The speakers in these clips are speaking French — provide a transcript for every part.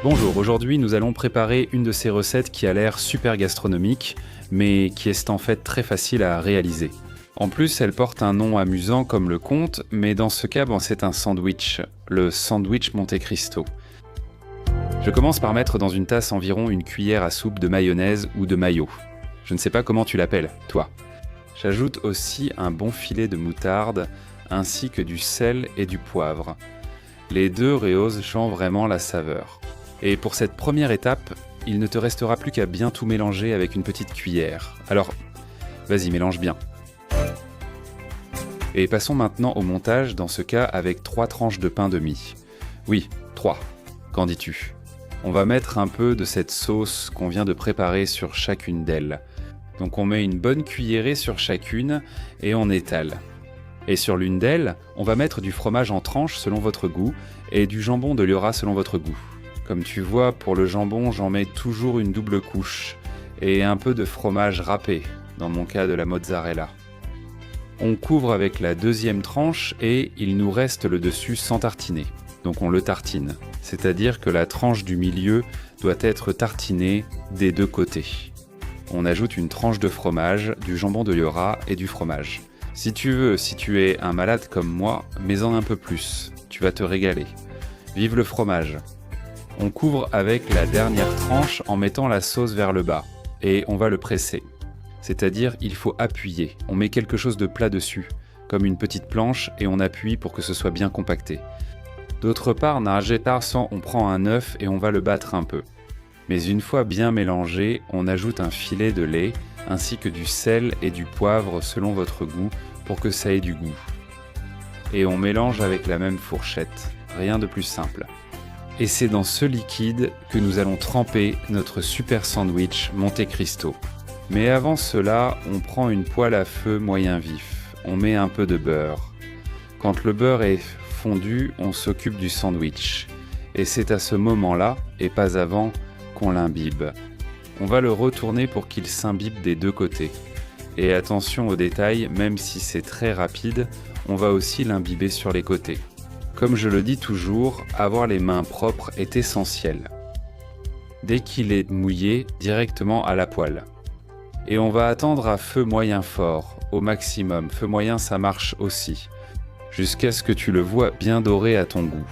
Bonjour, aujourd'hui nous allons préparer une de ces recettes qui a l'air super gastronomique, mais qui est en fait très facile à réaliser. En plus, elle porte un nom amusant comme le conte, mais dans ce cas, c'est un sandwich, le sandwich Monte Cristo. Je commence par mettre dans une tasse environ une cuillère à soupe de mayonnaise ou de mayo. Je ne sais pas comment tu l'appelles, toi. J'ajoute aussi un bon filet de moutarde, ainsi que du sel et du poivre. Les deux rehaussent vraiment la saveur. Et pour cette première étape, il ne te restera plus qu'à bien tout mélanger avec une petite cuillère. Alors, vas-y, mélange bien. Et passons maintenant au montage, dans ce cas avec 3 tranches de pain de mie. Oui, 3. Qu'en dis-tu ? On va mettre un peu de cette sauce qu'on vient de préparer sur chacune d'elles. Donc on met une bonne cuillerée sur chacune et on étale. Et sur l'une d'elles, on va mettre du fromage en tranches selon votre goût et du jambon de Liora selon votre goût. Comme tu vois, pour le jambon, j'en mets toujours une double couche et un peu de fromage râpé, dans mon cas de la mozzarella. On couvre avec la deuxième tranche et il nous reste le dessus sans tartiner. Donc on le tartine, c'est-à-dire que la tranche du milieu doit être tartinée des deux côtés. On ajoute une tranche de fromage, du jambon de Liora et du fromage. Si tu es un malade comme moi, mets-en un peu plus, tu vas te régaler. Vive le fromage! On couvre avec la dernière tranche en mettant la sauce vers le bas et on va le presser. C'est-à-dire il faut appuyer, on met quelque chose de plat dessus, comme une petite planche et on appuie pour que ce soit bien compacté. D'autre part, on prend un œuf et on va le battre un peu. Mais une fois bien mélangé, on ajoute un filet de lait ainsi que du sel et du poivre selon votre goût pour que ça ait du goût. Et on mélange avec la même fourchette, rien de plus simple. Et c'est dans ce liquide que nous allons tremper notre super sandwich Monte Cristo. Mais avant cela, on prend une poêle à feu moyen vif. On met un peu de beurre. Quand le beurre est fondu, on s'occupe du sandwich. Et c'est à ce moment-là, et pas avant, qu'on l'imbibe. On va le retourner pour qu'il s'imbibe des deux côtés. Et attention aux détails, même si c'est très rapide, on va aussi l'imbiber sur les côtés. Comme je le dis toujours, avoir les mains propres est essentiel. Dès qu'il est mouillé, directement à la poêle. Et on va attendre à feu moyen fort, au maximum. Feu moyen, ça marche aussi. Jusqu'à ce que tu le vois bien doré à ton goût.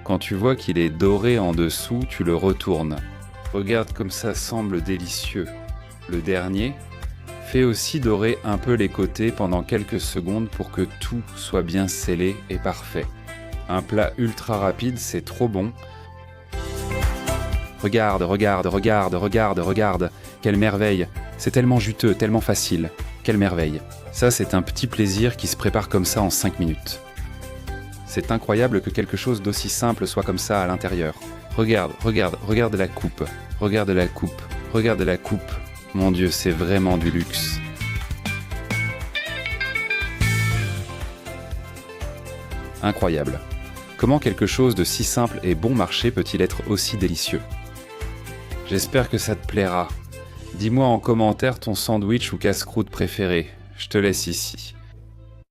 Quand tu vois qu'il est doré en dessous, tu le retournes. Regarde comme ça semble délicieux. Le dernier, fais aussi dorer un peu les côtés pendant quelques secondes pour que tout soit bien scellé et parfait. Un plat ultra rapide, c'est trop bon. Regarde, quelle merveille. C'est tellement juteux, tellement facile. Quelle merveille. Ça, c'est un petit plaisir qui se prépare comme ça en 5 minutes. C'est incroyable que quelque chose d'aussi simple soit comme ça à l'intérieur. Regarde la coupe. Regarde la coupe. Mon Dieu, c'est vraiment du luxe. Incroyable. Comment quelque chose de si simple et bon marché peut-il être aussi délicieux ? J'espère que ça te plaira. Dis-moi en commentaire ton sandwich ou casse-croûte préféré. Je te laisse ici.